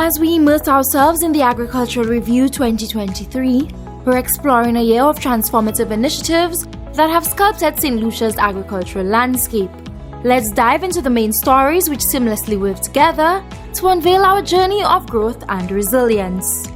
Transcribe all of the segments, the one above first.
As we immerse ourselves in the Agricultural Review 2023, we're exploring a year of transformative initiatives that have sculpted St. Lucia's agricultural landscape. Let's dive into the main stories which seamlessly weave together to unveil our journey of growth and resilience.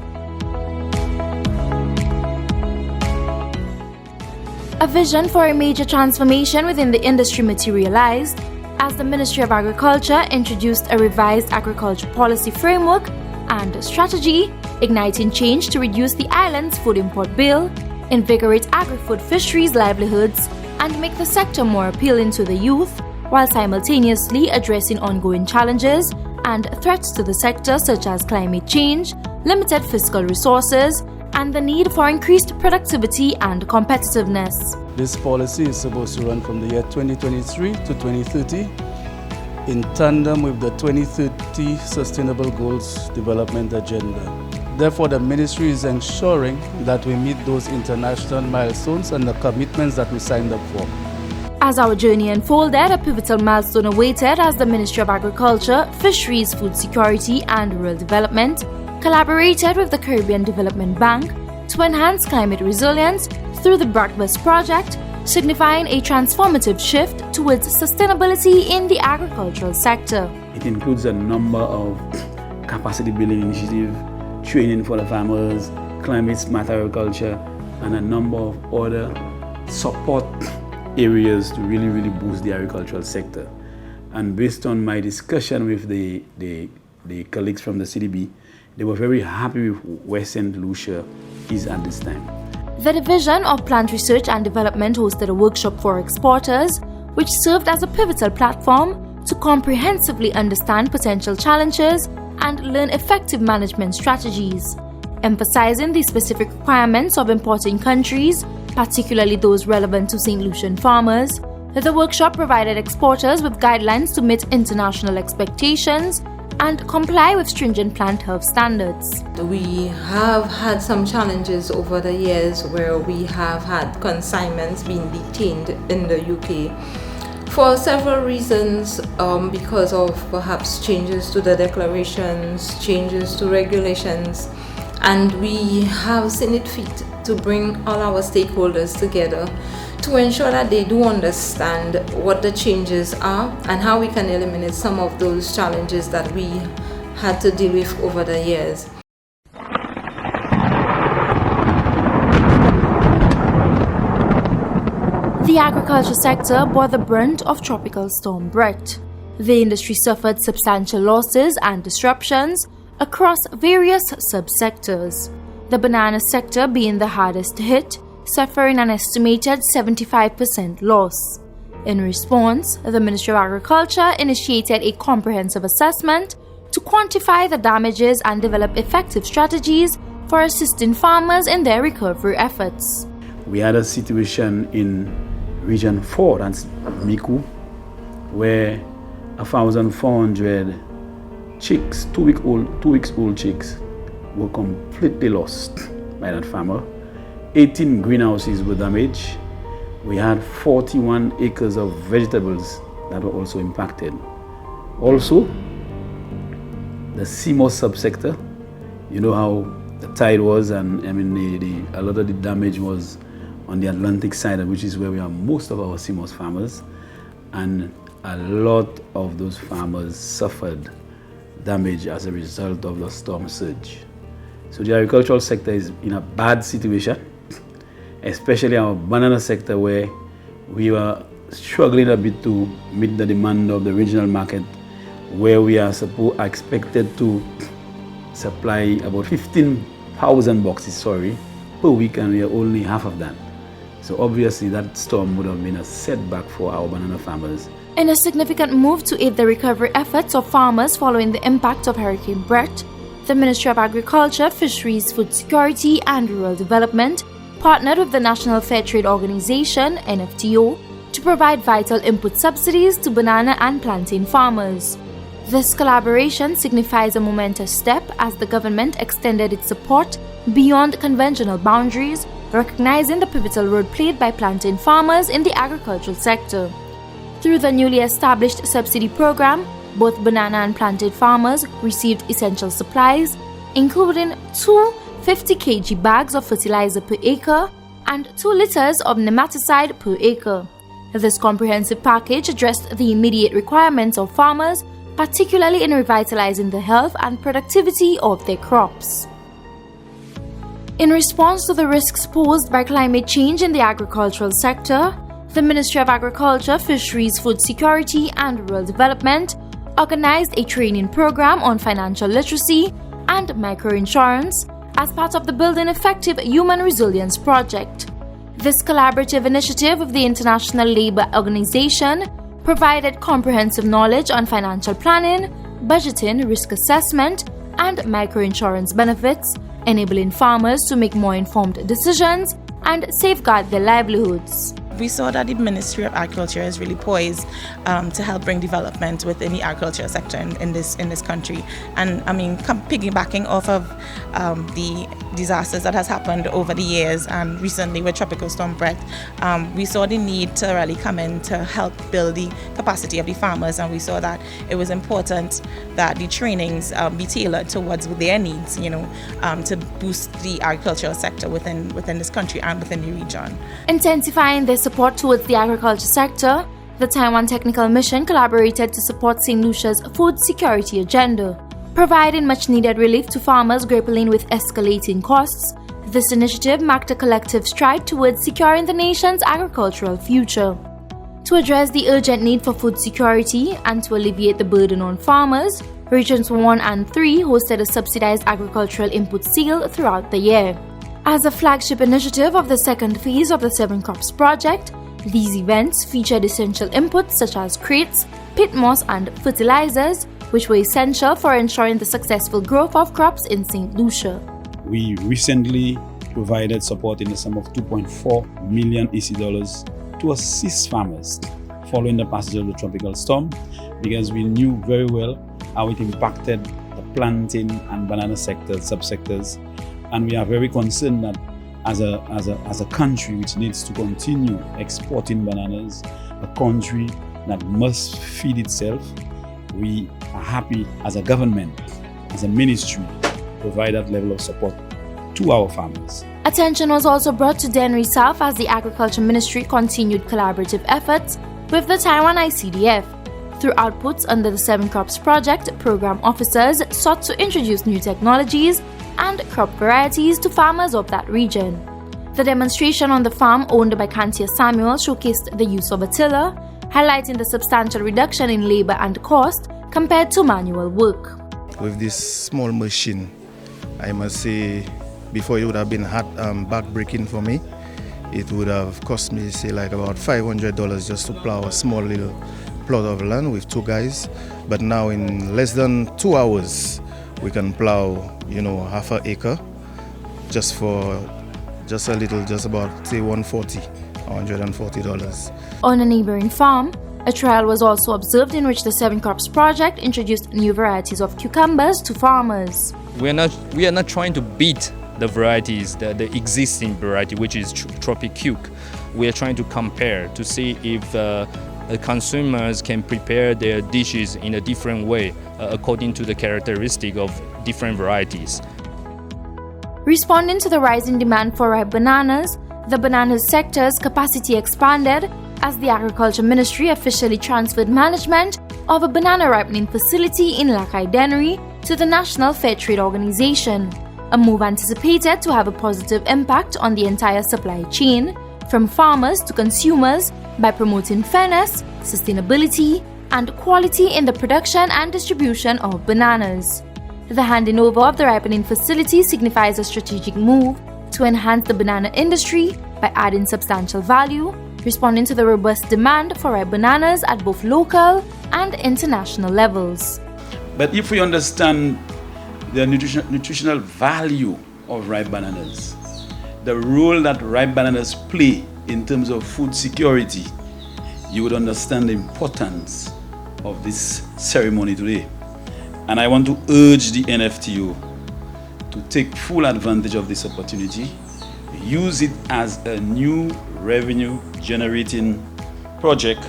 A vision for a major transformation within the industry materialized as the Ministry of Agriculture introduced a revised agriculture policy framework and strategy, igniting change to reduce the island's food import bill, invigorate agri-food fisheries livelihoods, and make the sector more appealing to the youth, while simultaneously addressing ongoing challenges and threats to the sector such as climate change, limited fiscal resources, and the need for increased productivity and competitiveness. This policy is supposed to run from the year 2023 to 2030 in tandem with the 2030 Sustainable Goals Development Agenda. Therefore, the Ministry is ensuring that we meet those international milestones and the commitments that we signed up for. As our journey unfolded, a pivotal milestone awaited as the Ministry of Agriculture, Fisheries, Food Security and Rural Development collaborated with the Caribbean Development Bank to enhance climate resilience through the Breakfast Project, signifying a transformative shift towards sustainability in the agricultural sector. It includes a number of capacity building initiatives, training for the farmers, climate smart agriculture, and a number of other support areas to really boost the agricultural sector. And based on my discussion with the colleagues from the CDB, they were very happy with where St. Lucia is at this time. The Division of Plant Research and Development hosted a workshop for exporters, which served as a pivotal platform to comprehensively understand potential challenges and learn effective management strategies. Emphasizing the specific requirements of importing countries, particularly those relevant to St. Lucian farmers, the workshop provided exporters with guidelines to meet international expectations and comply with stringent plant health standards. We have had some challenges over the years where we have had consignments being detained in the UK for several reasons, because of perhaps changes to the declarations, changes to regulations, and we have seen it fit to bring all our stakeholders together to ensure that they do understand what the changes are and how we can eliminate some of those challenges that we had to deal with over the years. The agriculture sector bore the brunt of Tropical Storm Brett. The industry suffered substantial losses and disruptions across various subsectors, the banana sector being the hardest hit, suffering an estimated 75% loss. In response, the Ministry of Agriculture initiated a comprehensive assessment to quantify the damages and develop effective strategies for assisting farmers in their recovery efforts. We had a situation in Region 4, that's Micoud, where 1,400 chicks, 2 weeks old chicks, were completely lost by that farmer. 18 greenhouses were damaged. We had 41 acres of vegetables that were also impacted. Also, the CMOS subsector, you know how the tide was, and a lot of the damage was on the Atlantic side, which is where we have most of our CMOS farmers, and a lot of those farmers suffered damage as a result of the storm surge. So the agricultural sector is in a bad situation, especially our banana sector, where we were struggling a bit to meet the demand of the regional market, where we are expected to supply about 15,000 boxes per week, and we are only half of that. So obviously that storm would have been a setback for our banana farmers. In a significant move to aid the recovery efforts of farmers following the impact of Hurricane Brett, the Ministry of Agriculture, Fisheries, Food Security and Rural Development partnered with the National Fair Trade Organization, NFTO, to provide vital input subsidies to banana and plantain farmers. This collaboration signifies a momentous step as the government extended its support beyond conventional boundaries, recognizing the pivotal role played by plantain farmers in the agricultural sector. Through the newly established subsidy program, Both banana and plantain farmers received essential supplies, including 2 50 kg bags of fertilizer per acre and 2 liters of nematicide per acre. This comprehensive package addressed the immediate requirements of farmers, particularly in revitalizing the health and productivity of their crops. In response to the risks posed by climate change in the agricultural sector, the Ministry of Agriculture, Fisheries, Food Security and Rural Development organized a training program on financial literacy and microinsurance as part of the Building Effective Human Resilience project. This collaborative initiative of the International Labour Organization provided comprehensive knowledge on financial planning, budgeting, risk assessment, and microinsurance benefits, enabling farmers to make more informed decisions and safeguard their livelihoods. We saw that the Ministry of Agriculture is really poised to help bring development within the agriculture sector in this country. And I mean, piggybacking off of the disasters that has happened over the years and recently with Tropical Storm Brett, we saw the need to really come in to help build the capacity of the farmers, and we saw that it was important that the trainings be tailored towards their needs, to boost the agricultural sector within this country and within the region. Intensifying their support towards the agriculture sector, the Taiwan Technical Mission collaborated to support St. Lucia's food security agenda, providing much-needed relief to farmers grappling with escalating costs. This initiative marked a collective stride towards securing the nation's agricultural future. To address the urgent need for food security and to alleviate the burden on farmers, Regions 1 and 3 hosted a subsidized agricultural input sale throughout the year. As a flagship initiative of the second phase of the 7 Crops project, these events featured essential inputs such as crates, pit moss and fertilizers, which were essential for ensuring the successful growth of crops in St. Lucia. We recently provided support in the sum of $2.4 million EC to assist farmers following the passage of the tropical storm, because we knew very well how it impacted the plantain and banana subsectors, and we are very concerned that as a country which needs to continue exporting bananas, a country that must feed itself, we are happy as a government, as a ministry, provide that level of support to our farmers. Attention was also brought to Dennery South as the Agriculture Ministry continued collaborative efforts with the Taiwan ICDF. Through outputs under the 7 Crops project, program officers sought to introduce new technologies and crop varieties to farmers of that region. The demonstration on the farm owned by Kantia Samuel showcased the use of a tiller, highlighting the substantial reduction in labor and cost compared to manual work. With this small machine, I must say, before it would have been back-breaking for me. It would have cost me, say, like about $500 just to plow a small little plot of land with 2 guys. But now in less than 2 hours, we can plow, half an acre just about, say, $140. On a neighboring farm, a trial was also observed in which the 7 Crops project introduced new varieties of cucumbers to farmers. We are not trying to beat the varieties, the existing variety, which is Tropicuke. We are trying to compare to see if the consumers can prepare their dishes in a different way according to the characteristic of different varieties. Responding to the rising demand for ripe bananas, the banana sector's capacity expanded as the Agriculture Ministry officially transferred management of a banana ripening facility in Lakai Dennery to the National Fair Trade Organization, a move anticipated to have a positive impact on the entire supply chain, from farmers to consumers, by promoting fairness, sustainability, and quality in the production and distribution of bananas. The handing over of the ripening facility signifies a strategic move to enhance the banana industry by adding substantial value, responding to the robust demand for ripe bananas at both local and international levels. But if we understand the nutritional value of ripe bananas, the role that ripe bananas play in terms of food security, you would understand the importance of this ceremony today. And I want to urge the NFTO to take full advantage of this opportunity, use it as a new revenue generating project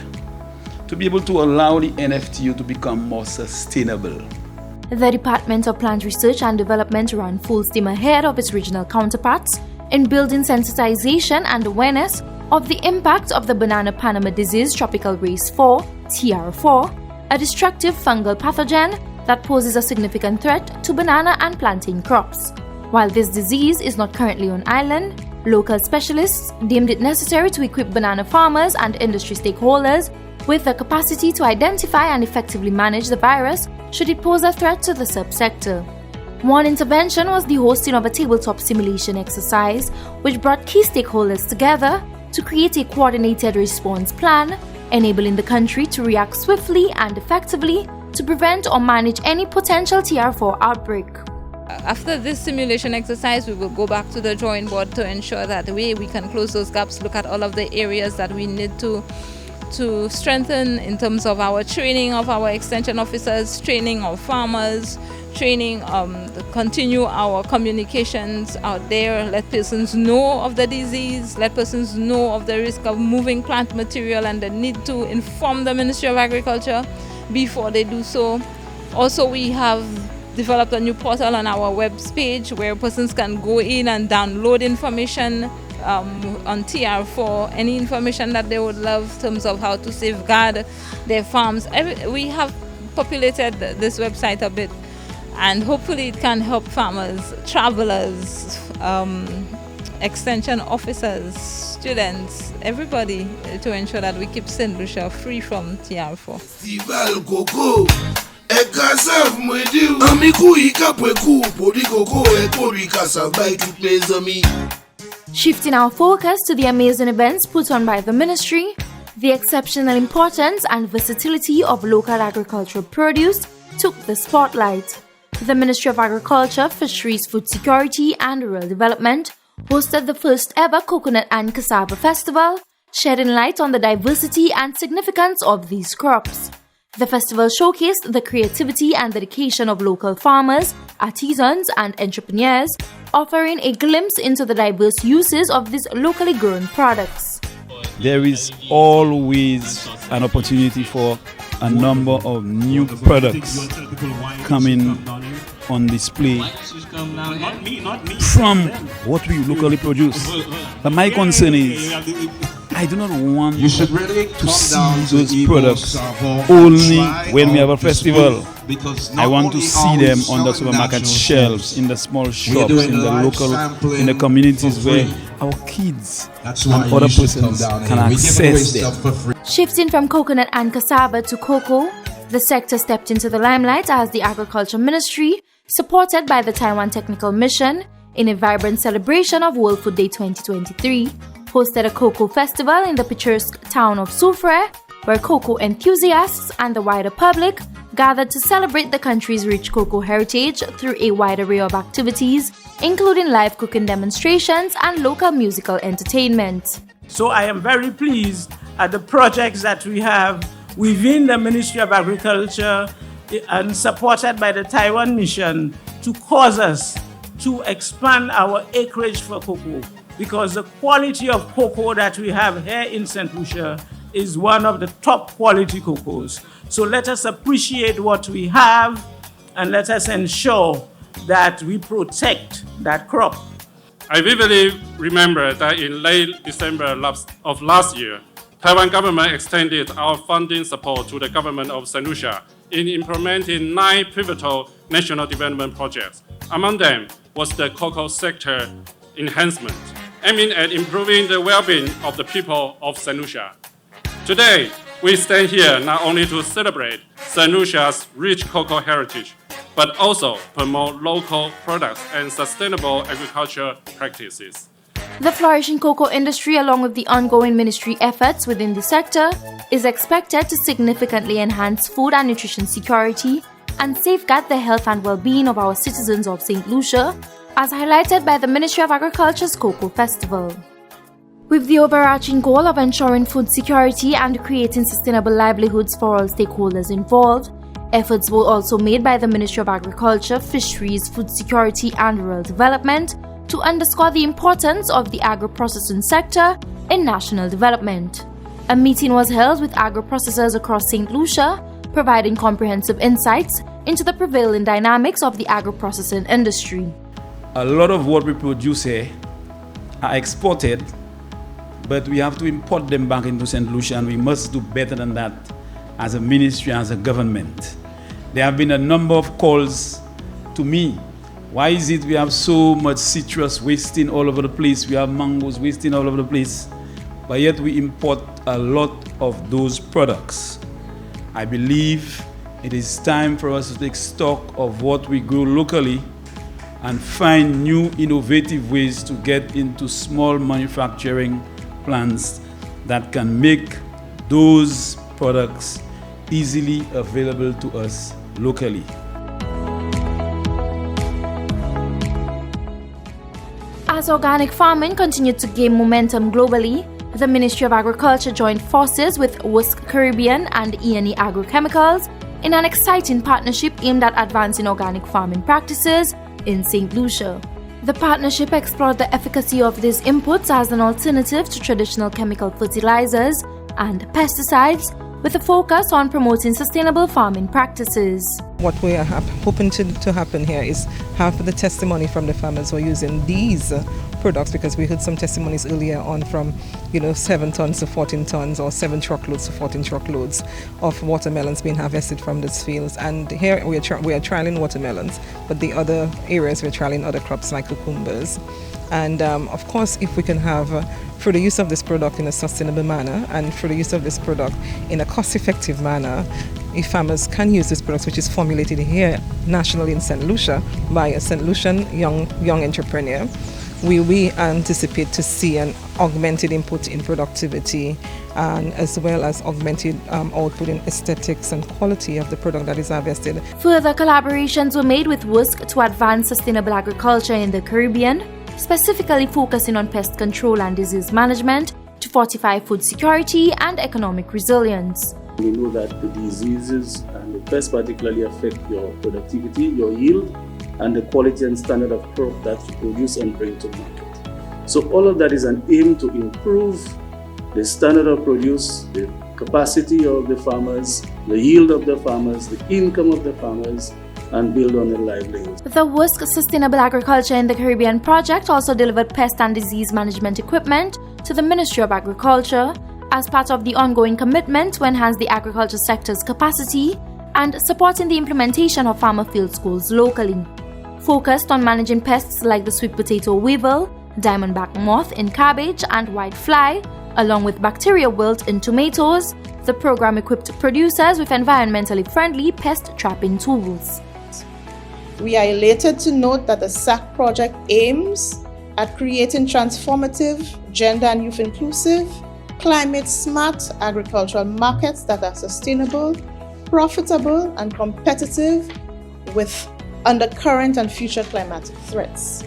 to be able to allow the NFTU to become more sustainable. The Department of Plant Research and Development ran full steam ahead of its regional counterparts in building sensitization and awareness of the impact of the banana Panama disease tropical race 4, TR4, a destructive fungal pathogen that poses a significant threat to banana and plantain crops. While this disease is not currently on island, local specialists deemed it necessary to equip banana farmers and industry stakeholders with the capacity to identify and effectively manage the virus should it pose a threat to the subsector. One intervention was the hosting of a tabletop simulation exercise, which brought key stakeholders together to create a coordinated response plan, enabling the country to react swiftly and effectively to prevent or manage any potential TR4 outbreak. After this simulation exercise, we will go back to the drawing board to ensure that we can close those gaps, look at all of the areas that we need to strengthen in terms of our training of our extension officers, training of farmers, training, continue our communications out there, let persons know of the disease, let persons know of the risk of moving plant material and the need to inform the Ministry of Agriculture before they do so. Also, we have developed a new portal on our web page where persons can go in and download information on TR4, any information that they would love in terms of how to safeguard their farms. We have populated this website a bit, and hopefully it can help farmers, travelers, extension officers, students, everybody, to ensure that we keep St. Lucia free from TR4. Shifting our focus to the amazing events put on by the ministry, the exceptional importance and versatility of local agricultural produce took the spotlight. The Ministry of Agriculture, Fisheries, Food Security and Rural Development hosted the first ever Coconut and Cassava Festival, shedding light on the diversity and significance of these crops. The festival showcased the creativity and dedication of local farmers, artisans and entrepreneurs, offering a glimpse into the diverse uses of these locally grown products. There is always an opportunity for a number of new products coming on display from what we locally produce. But my concern is I do not want to see those products only when we have a festival. I want to see them on the supermarket shelves, in the small shops, in the local, in the communities where our kids and other persons can access them. Shifting from coconut and cassava to cocoa, the sector stepped into the limelight as the Agriculture Ministry, supported by the Taiwan Technical Mission, in a vibrant celebration of World Food Day 2023, hosted a cocoa festival in the picturesque town of Soufrière, where cocoa enthusiasts and the wider public gathered to celebrate the country's rich cocoa heritage through a wide array of activities, including live cooking demonstrations and local musical entertainment. So I am very pleased at the projects that we have within the Ministry of Agriculture and supported by the Taiwan Mission to cause us to expand our acreage for cocoa, because the quality of cocoa that we have here in St. Lucia is one of the top quality cocoas. So let us appreciate what we have and let us ensure that we protect that crop. I vividly remember that in late December of last year, Taiwan government extended our funding support to the government of St. Lucia in implementing 9 pivotal national development projects. Among them was the cocoa sector enhancement, aiming at improving the well-being of the people of St. Lucia. Today, we stand here not only to celebrate St. Lucia's rich cocoa heritage, but also promote local products and sustainable agriculture practices. The flourishing cocoa industry, along with the ongoing ministry efforts within the sector, is expected to significantly enhance food and nutrition security and safeguard the health and well-being of our citizens of St. Lucia, as highlighted by the Ministry of Agriculture's Cocoa Festival. With the overarching goal of ensuring food security and creating sustainable livelihoods for all stakeholders involved, efforts were also made by the Ministry of Agriculture, Fisheries, Food Security and Rural Development to underscore the importance of the agro-processing sector in national development. A meeting was held with agro-processors across St. Lucia, providing comprehensive insights into the prevailing dynamics of the agro-processing industry. A lot of what we produce here are exported, but we have to import them back into St. Lucia, and we must do better than that as a ministry, as a government. There have been a number of calls to me. Why is it we have so much citrus wasting all over the place? We have mangoes wasting all over the place, but yet we import a lot of those products. I believe it is time for us to take stock of what we grow locally and find new innovative ways to get into small manufacturing plants that can make those products easily available to us locally. As organic farming continued to gain momentum globally, the Ministry of Agriculture joined forces with WUSC Caribbean and E&E Agrochemicals in an exciting partnership aimed at advancing organic farming practices in St. Lucia. The partnership explored the efficacy of these inputs as an alternative to traditional chemical fertilizers and pesticides, with a focus on promoting sustainable farming practices. What we are hoping to happen here is have the testimony from the farmers who are using these products, because we heard some testimonies earlier on from 7 tons to 14 tons or 7 truckloads to 14 truckloads of watermelons being harvested from these fields. And here we are trialing watermelons, but the other areas we're trialing other crops like cucumbers. And of course, if we can have through the use of this product in a sustainable manner and through the use of this product in a cost-effective manner, if farmers can use this product, which is formulated here nationally in St. Lucia by a St. Lucian young entrepreneur, we anticipate to see an augmented input in productivity and as well as augmented output in aesthetics and quality of the product that is harvested. Further collaborations were made with WUSC to advance sustainable agriculture in the Caribbean, specifically focusing on pest control and disease management to fortify food security and economic resilience. We know that the diseases and the pests particularly affect your productivity, your yield, and the quality and standard of crop that you produce and bring to market. So all of that is an aim to improve the standard of produce, the capacity of the farmers, the yield of the farmers, the income of the farmers, and build on their livelihood. The WUSC Sustainable Agriculture in the Caribbean project also delivered pest and disease management equipment to the Ministry of Agriculture as part of the ongoing commitment to enhance the agriculture sector's capacity and supporting the implementation of farmer field schools locally. Focused on managing pests like the sweet potato weevil, diamondback moth in cabbage, and white fly, along with bacteria wilt in tomatoes, the program equipped producers with environmentally friendly pest trapping tools. We are elated to note that the SAC project aims at creating transformative, gender and youth inclusive, climate-smart agricultural markets that are sustainable, profitable and competitive with undercurrent and future climatic threats.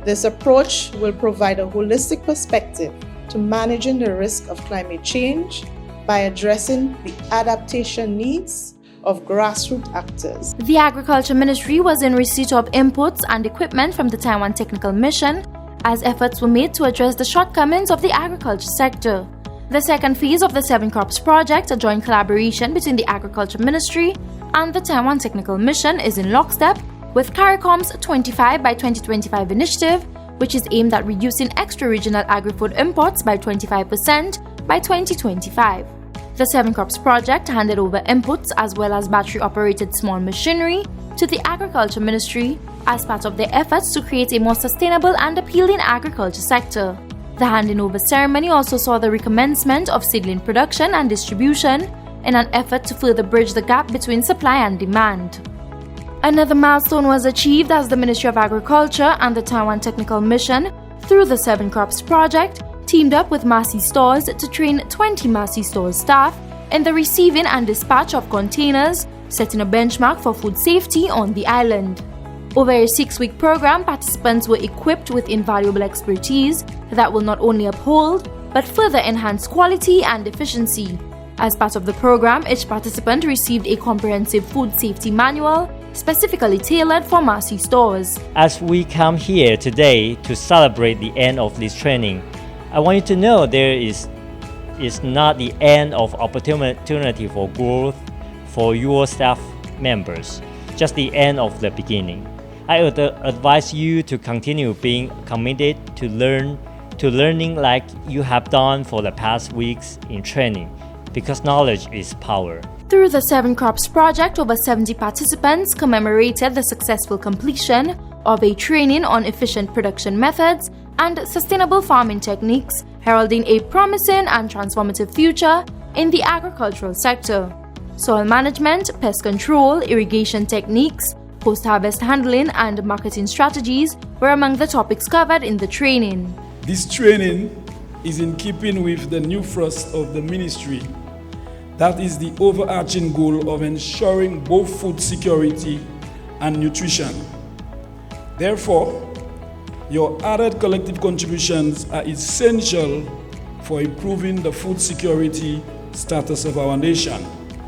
This approach will provide a holistic perspective to managing the risk of climate change by addressing the adaptation needs of grassroots actors. The Agriculture Ministry was in receipt of inputs and equipment from the Taiwan Technical Mission as efforts were made to address the shortcomings of the agriculture sector. The second phase of the 7 Crops project, a joint collaboration between the Agriculture Ministry and the Taiwan Technical Mission, is in lockstep with CARICOM's 25 by 2025 initiative, which is aimed at reducing extra-regional agri-food imports by 25% by 2025. The 7 Crops project handed over inputs as well as battery-operated small machinery to the Agriculture Ministry as part of their efforts to create a more sustainable and appealing agriculture sector. The handing over ceremony also saw the recommencement of seedling production and distribution in an effort to further bridge the gap between supply and demand. Another milestone was achieved as the Ministry of Agriculture and the Taiwan Technical Mission, through the 7 Crops project, teamed up with Massey Stores to train 20 Massey Stores staff in the receiving and dispatch of containers, setting a benchmark for food safety on the island. Over a 6-week program, participants were equipped with invaluable expertise that will not only uphold, but further enhance quality and efficiency. As part of the program, each participant received a comprehensive food safety manual specifically tailored for Massey Stores. As we come here today to celebrate the end of this training, I want you to know there is is not the end of opportunity for growth for your staff members, just the end of the beginning. I would advise you to continue being committed to learning like you have done for the past weeks in training, because knowledge is power. Through the 7 Crops project, over 70 participants commemorated the successful completion of a training on efficient production methods and sustainable farming techniques, heralding a promising and transformative future in the agricultural sector. Soil management, pest control, irrigation techniques, post-harvest handling, and marketing strategies were among the topics covered in the training. This training is in keeping with the new thrust of the ministry. That is the overarching goal of ensuring both food security and nutrition. Therefore, your added collective contributions are essential for improving the food security status of our nation.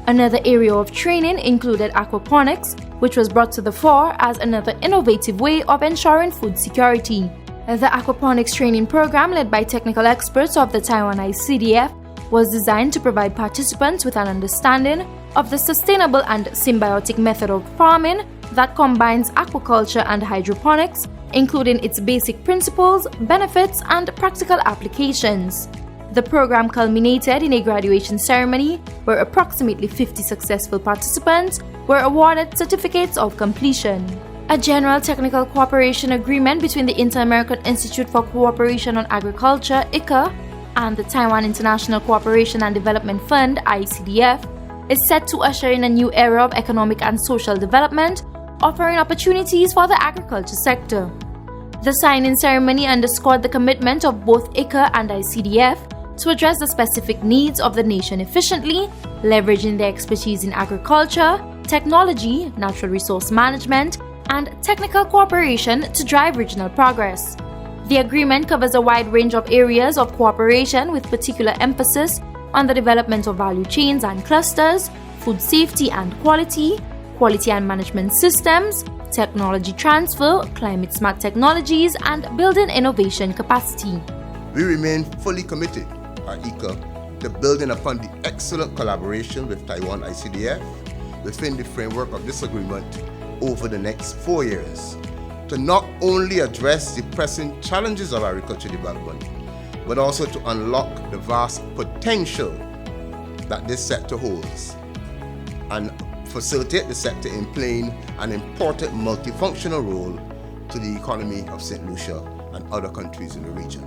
Another area of training included aquaponics, which was brought to the fore as another innovative way of ensuring food security. The aquaponics training program, led by technical experts of the Taiwan ICDF, was designed to provide participants with an understanding of the sustainable and symbiotic method of farming that combines aquaculture and hydroponics, including its basic principles, benefits, and practical applications. The program culminated in a graduation ceremony where approximately 50 successful participants were awarded certificates of completion. A general technical cooperation agreement between the Inter-American Institute for Cooperation on Agriculture, ICA, and the Taiwan International Cooperation and Development Fund, ICDF, is set to usher in a new era of economic and social development, offering opportunities for the agriculture sector. The signing ceremony underscored the commitment of both ICA and ICDF to address the specific needs of the nation efficiently, leveraging their expertise in agriculture, technology, natural resource management, and technical cooperation to drive regional progress. The agreement covers a wide range of areas of cooperation with particular emphasis on the development of value chains and clusters, food safety and quality and management systems, technology transfer, climate-smart technologies, and building innovation capacity. We remain fully committed at ICA to building upon the excellent collaboration with Taiwan ICDF within the framework of this agreement over the next 4 years to not only address the pressing challenges of agriculture development, but also to unlock the vast potential that this sector holds and facilitate the sector in playing an important multifunctional role to the economy of St. Lucia and other countries in the region.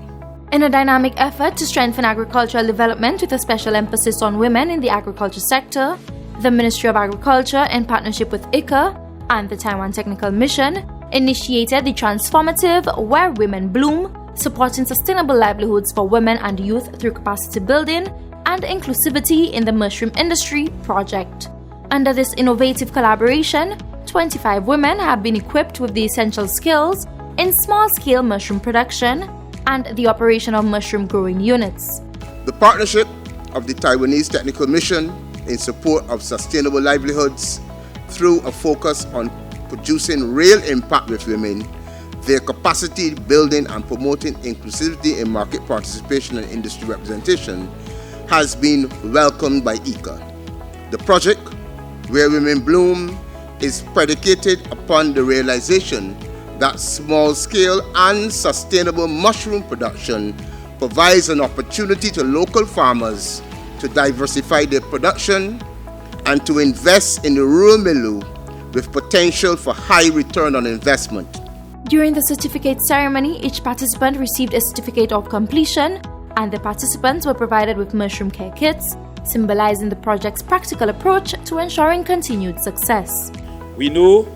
In a dynamic effort to strengthen agricultural development with a special emphasis on women in the agriculture sector, the Ministry of Agriculture, in partnership with ICA and the Taiwan Technical Mission, initiated the transformative Where Women Bloom, supporting sustainable livelihoods for women and youth through capacity building and inclusivity in the mushroom industry project. Under this innovative collaboration, 25 women have been equipped with the essential skills in small-scale mushroom production and the operation of mushroom growing units. The partnership of the Taiwanese Technical Mission in support of sustainable livelihoods through a focus on producing real impact with women, their capacity building and promoting inclusivity in market participation and industry representation has been welcomed by ICA. The project, Where Women Bloom, is predicated upon the realization that small-scale and sustainable mushroom production provides an opportunity to local farmers to diversify their production and to invest in the rural milieu with potential for high return on investment. During the certificate ceremony, each participant received a certificate of completion, and the participants were provided with mushroom care kits, symbolizing the project's practical approach to ensuring continued success. We know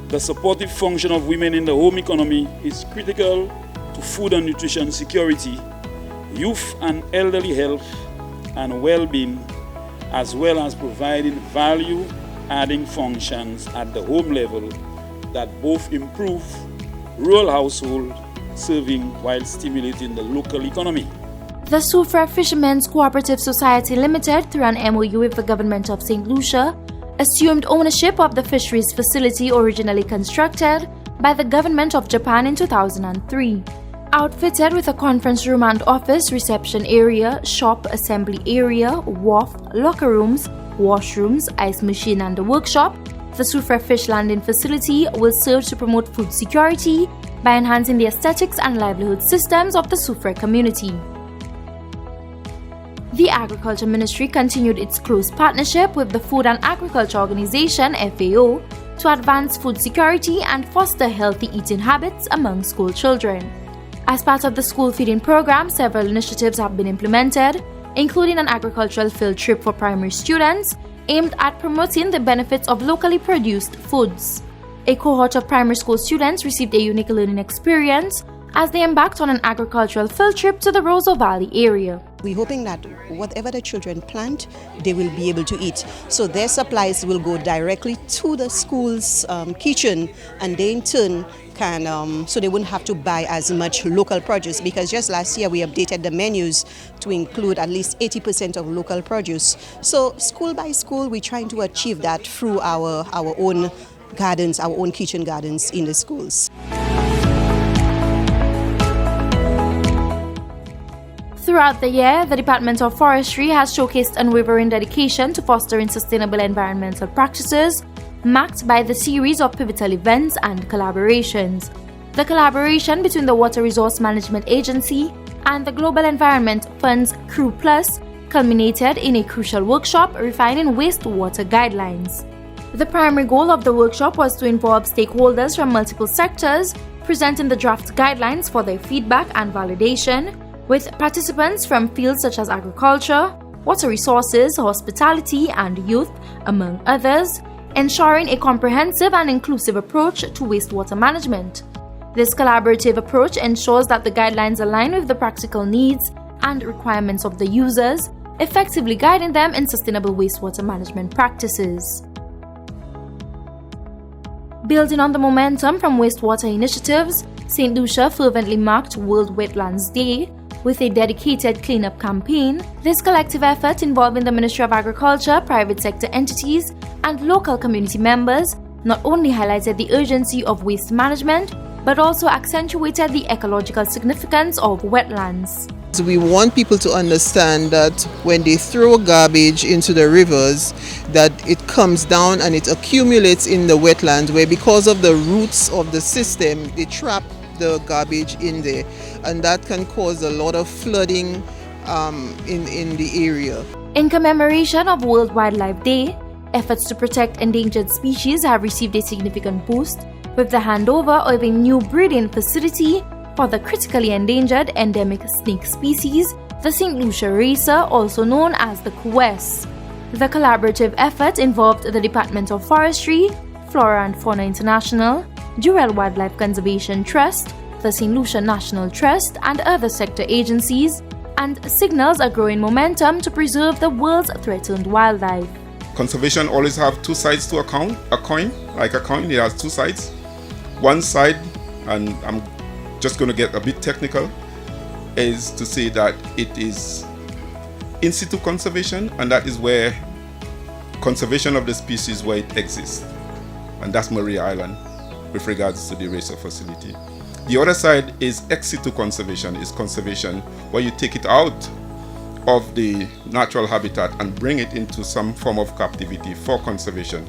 the supportive function of women in the home economy is critical to food and nutrition security, youth and elderly health and well-being, as well as providing value-adding functions at the home level that both improve rural household serving while stimulating the local economy. The Soufrière Fishermen's Cooperative Society Limited, through an MOU with the government of St. Lucia, assumed ownership of the fisheries facility originally constructed by the government of Japan in 2003. Outfitted with a conference room and office, reception area, shop, assembly area, wharf, locker rooms, washrooms, ice machine and a workshop, the Soufrière Fish Landing Facility will serve to promote food security by enhancing the aesthetics and livelihood systems of the Soufrière community. The Agriculture Ministry continued its close partnership with the Food and Agriculture Organization (FAO) to advance food security and foster healthy eating habits among school children. As part of the school feeding program, several initiatives have been implemented, including an agricultural field trip for primary students aimed at promoting the benefits of locally produced foods. A cohort of primary school students received a unique learning experience as they embarked on an agricultural field trip to the Roseau Valley area. We're hoping that whatever the children plant, they will be able to eat. So their supplies will go directly to the school's kitchen, and they in turn can, so they wouldn't have to buy as much local produce, because just last year we updated the menus to include at least 80% of local produce. So school by school, we're trying to achieve that through our own gardens, our own kitchen gardens in the schools. Throughout the year, the Department of Forestry has showcased unwavering dedication to fostering sustainable environmental practices, marked by the series of pivotal events and collaborations. The collaboration between the Water Resource Management Agency and the Global Environment Fund's Crew Plus culminated in a crucial workshop refining wastewater guidelines. The primary goal of the workshop was to involve stakeholders from multiple sectors, presenting the draft guidelines for their feedback and validation, with participants from fields such as agriculture, water resources, hospitality, and youth, among others, ensuring a comprehensive and inclusive approach to wastewater management. This collaborative approach ensures that the guidelines align with the practical needs and requirements of the users, effectively guiding them in sustainable wastewater management practices. Building on the momentum from wastewater initiatives, St. Lucia fervently marked World Wetlands Day with a dedicated cleanup campaign. This collective effort, involving the Ministry of Agriculture, private sector entities, and local community members, not only highlighted the urgency of waste management, but also accentuated the ecological significance of wetlands. We want people to understand that when they throw garbage into the rivers, that it comes down and it accumulates in the wetlands, where because of the roots of the system, they trap the garbage in there, and that can cause a lot of flooding in the area. In commemoration of World Wildlife Day, efforts to protect endangered species have received a significant boost with the handover of a new breeding facility for the critically endangered endemic snake species, the St. Lucia racer, also known as the Kues. The collaborative effort involved the Department of Forestry, Flora and Fauna International, Durrell Wildlife Conservation Trust, the St. Lucia National Trust, and other sector agencies, and signals a growing momentum to preserve the world's threatened wildlife. Conservation always have two sides to a coin, like a coin, it has two sides. One side, and I'm just going to get a bit technical, is to say that it is in situ conservation, and that is where conservation of the species where it exists, and that's Maria Island with regards to the racer facility. The other side is ex situ conservation, is conservation where you take it out of the natural habitat and bring it into some form of captivity for conservation.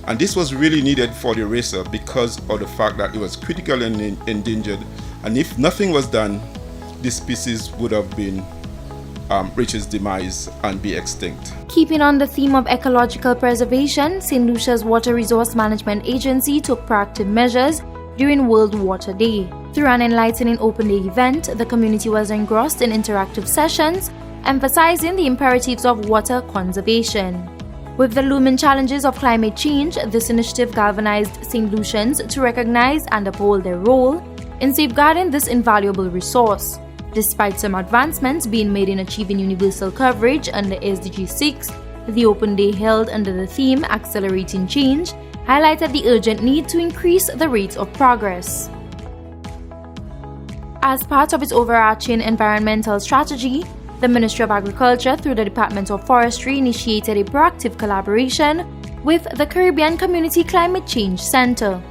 And this was really needed for the racer because of the fact that it was critically endangered, and if nothing was done, this species would have been reach its demise and be extinct. Keeping on the theme of ecological preservation, St. Lucia's Water Resource Management Agency took proactive measures during World Water Day. Through an enlightening open day event, the community was engrossed in interactive sessions emphasizing the imperatives of water conservation. With the looming challenges of climate change, this initiative galvanized St. Lucians to recognize and uphold their role in safeguarding this invaluable resource. Despite some advancements being made in achieving universal coverage under SDG 6, the Open Day held under the theme Accelerating Change highlighted the urgent need to increase the rate of progress. As part of its overarching environmental strategy, the Ministry of Agriculture, through the Department of Forestry, initiated a proactive collaboration with the Caribbean Community Climate Change Center.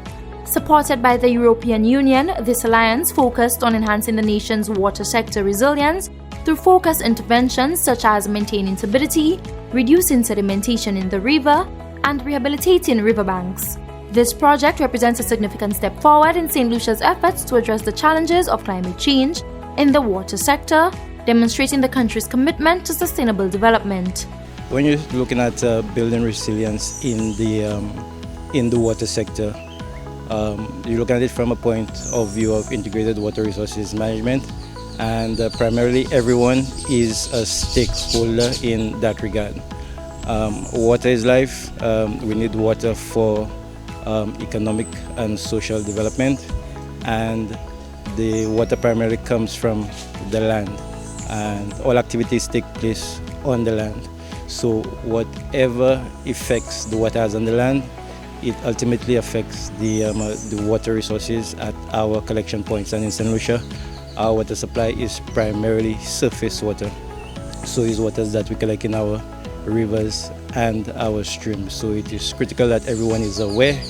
Supported by the European Union, this alliance focused on enhancing the nation's water sector resilience through focused interventions such as maintaining turbidity, reducing sedimentation in the river, and rehabilitating riverbanks. This project represents a significant step forward in St. Lucia's efforts to address the challenges of climate change in the water sector, demonstrating the country's commitment to sustainable development. When you're looking at building resilience in the water sector, you look at it from a point of view of integrated water resources management, and primarily everyone is a stakeholder in that regard. Water is life. We need water for economic and social development, and the water primarily comes from the land, and all activities take place on the land. So whatever effects the water has on the land, it ultimately affects the water resources at our collection points. And in St. Lucia, our water supply is primarily surface water. So it's waters that we collect in our rivers and our streams. So it is critical that everyone is aware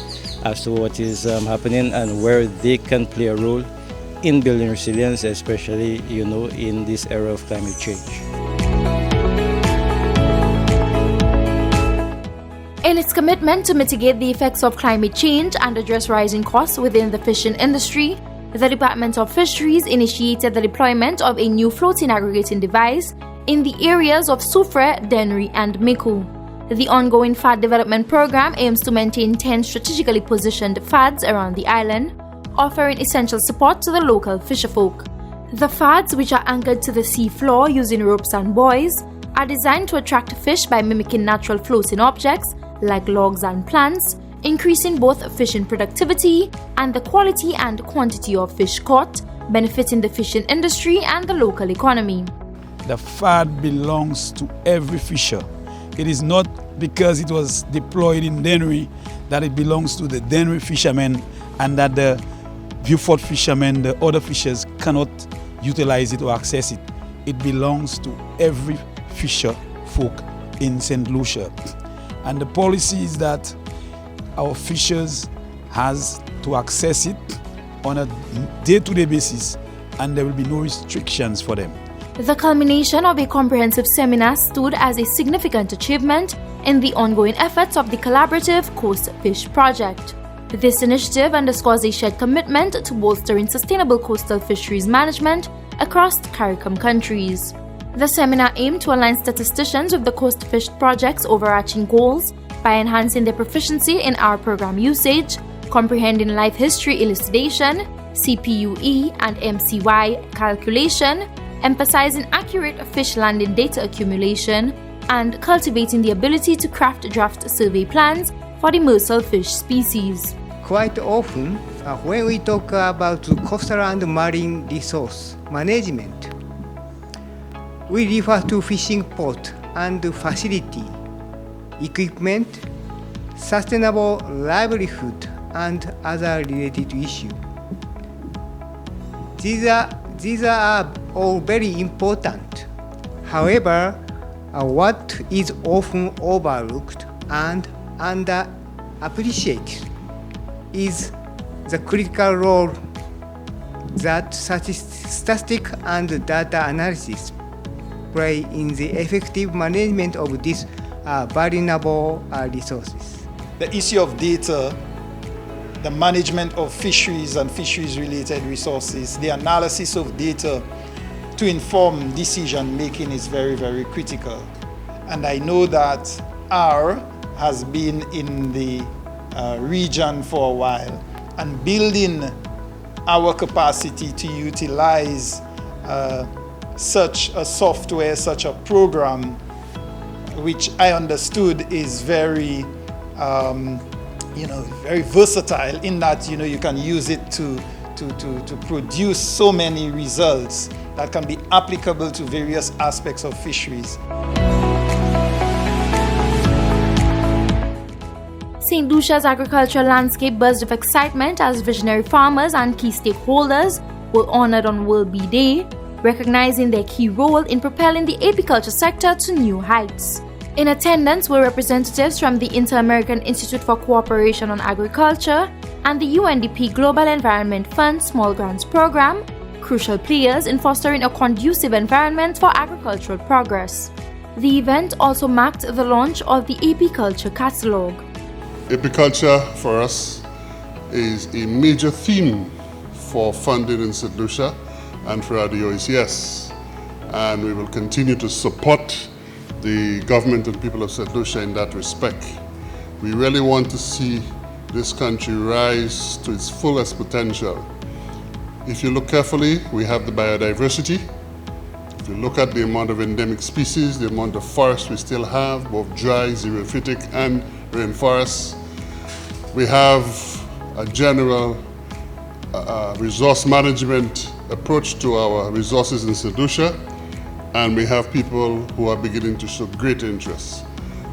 as to what is happening and where they can play a role in building resilience, especially in this era of climate change. In its commitment to mitigate the effects of climate change and address rising costs within the fishing industry, the Department of Fisheries initiated the deployment of a new floating aggregating device in the areas of Soufrière, Dennery, and Micoud. The ongoing FAD development program aims to maintain 10 strategically positioned FADs around the island, offering essential support to the local fisherfolk. The FADs, which are anchored to the sea floor using ropes and buoys, are designed to attract fish by mimicking natural floating objects like logs and plants, increasing both fishing productivity and the quality and quantity of fish caught, benefiting the fishing industry and the local economy. The FAD belongs to every fisher. It is not because it was deployed in Dennery that it belongs to the Dennery fishermen and that the Beaufort fishermen, the other fishers, cannot utilize it or access it. It belongs to every fisher folk in St. Lucia. And the policy is that our fishers has to access it on a day-to-day basis, and there will be no restrictions for them. The culmination of a comprehensive seminar stood as a significant achievement in the ongoing efforts of the collaborative Coast Fish Project. This initiative underscores a shared commitment to bolstering sustainable coastal fisheries management across CARICOM countries. The seminar aimed to align statisticians with the Coast Fish Project's overarching goals by enhancing their proficiency in our program usage, comprehending life history elucidation, CPUE and MCY calculation, emphasizing accurate fish landing data accumulation, and cultivating the ability to craft draft survey plans for the demersal fish species. Quite often, when we talk about coastal and marine resource management, we refer to fishing port and facility, equipment, sustainable livelihood, and other related issues. These are all very important. However, what is often overlooked and underappreciated is the critical role that statistics and data analysis play in the effective management of these vulnerable resources. The issue of data, the management of fisheries and fisheries-related resources, the analysis of data to inform decision making is very, very critical. And I know that R has been in the region for a while, and building our capacity to utilize such a software, such a program, which I understood is very, very versatile in that you can use it to produce so many results that can be applicable to various aspects of fisheries. St. Lucia's agricultural landscape buzzed with excitement as visionary farmers and key stakeholders were honored on World Bee Day, recognizing their key role in propelling the apiculture sector to new heights. In attendance were representatives from the Inter-American Institute for Cooperation on Agriculture and the UNDP Global Environment Fund Small Grants Program, crucial players in fostering a conducive environment for agricultural progress. The event also marked the launch of the Apiculture Catalogue. Apiculture for us is a major theme for funding in St. Lucia and throughout the OECS, and we will continue to support the government and people of St. Lucia in that respect. We really want to see this country rise to its fullest potential. If you look carefully, we have the biodiversity. If you look at the amount of endemic species, the amount of forests we still have, both dry, xerophytic, and rainforests. We have a general resource management approach to our resources in St. Lucia, and we have people who are beginning to show great interest.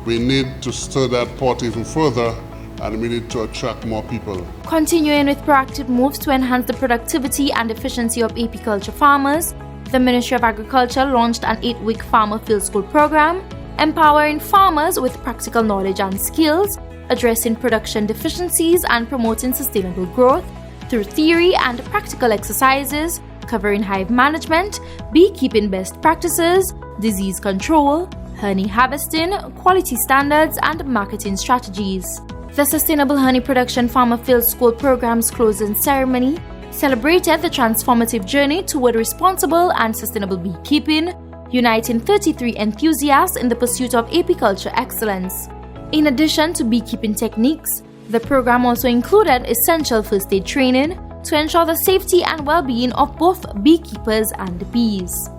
We need to stir that pot even further, and we need to attract more people. Continuing with proactive moves to enhance the productivity and efficiency of apiculture farmers, the Ministry of Agriculture launched an 8-week farmer field school program, empowering farmers with practical knowledge and skills, addressing production deficiencies and promoting sustainable growth through theory and practical exercises covering hive management, beekeeping best practices, disease control, honey harvesting, quality standards, and marketing strategies. The Sustainable Honey Production Farmer Field School program's closing ceremony celebrated the transformative journey toward responsible and sustainable beekeeping, uniting 33 enthusiasts in the pursuit of apiculture excellence. In addition to beekeeping techniques, the program also included essential first aid training to ensure the safety and well-being of both beekeepers and bees.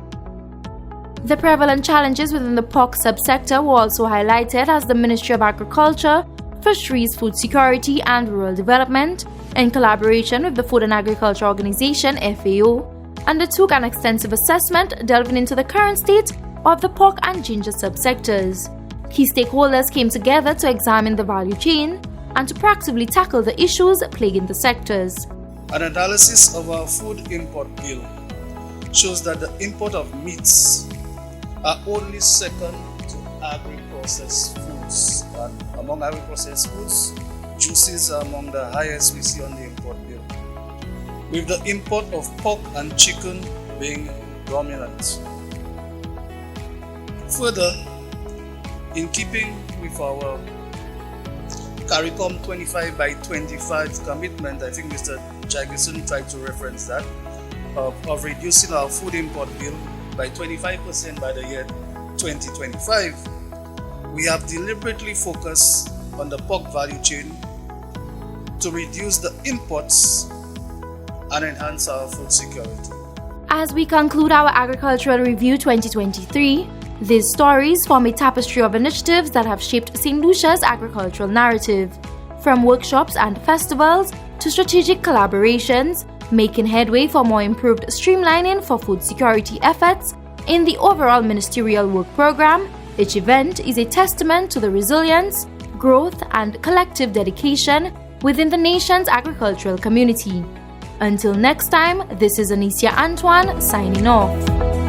The prevalent challenges within the pork subsector were also highlighted as the Ministry of Agriculture, Fisheries, Food Security and Rural Development, in collaboration with the Food and Agriculture Organization (FAO), undertook an extensive assessment delving into the current state of the pork and ginger subsectors. Key stakeholders came together to examine the value chain and to proactively tackle the issues plaguing the sectors. An analysis of our food import bill shows that the import of meats are only second to agri-processed foods. And among agri-processed foods, juices are among the highest we see on the import bill, with the import of pork and chicken being dominant. Further, in keeping with our CARICOM 25 by 25 commitment, I think Mr. Jagison tried to reference that, of reducing our food import bill by 25% by the year 2025, we have deliberately focused on the pork value chain to reduce the imports and enhance our food security. As we conclude our Agricultural Review 2023, these stories form a tapestry of initiatives that have shaped St. Lucia's agricultural narrative, from workshops and festivals to strategic collaborations, making headway for more improved streamlining for food security efforts in the overall ministerial work program. Each event is a testament to the resilience, growth, and collective dedication within the nation's agricultural community. Until next time, this is Anicia Antoine signing off.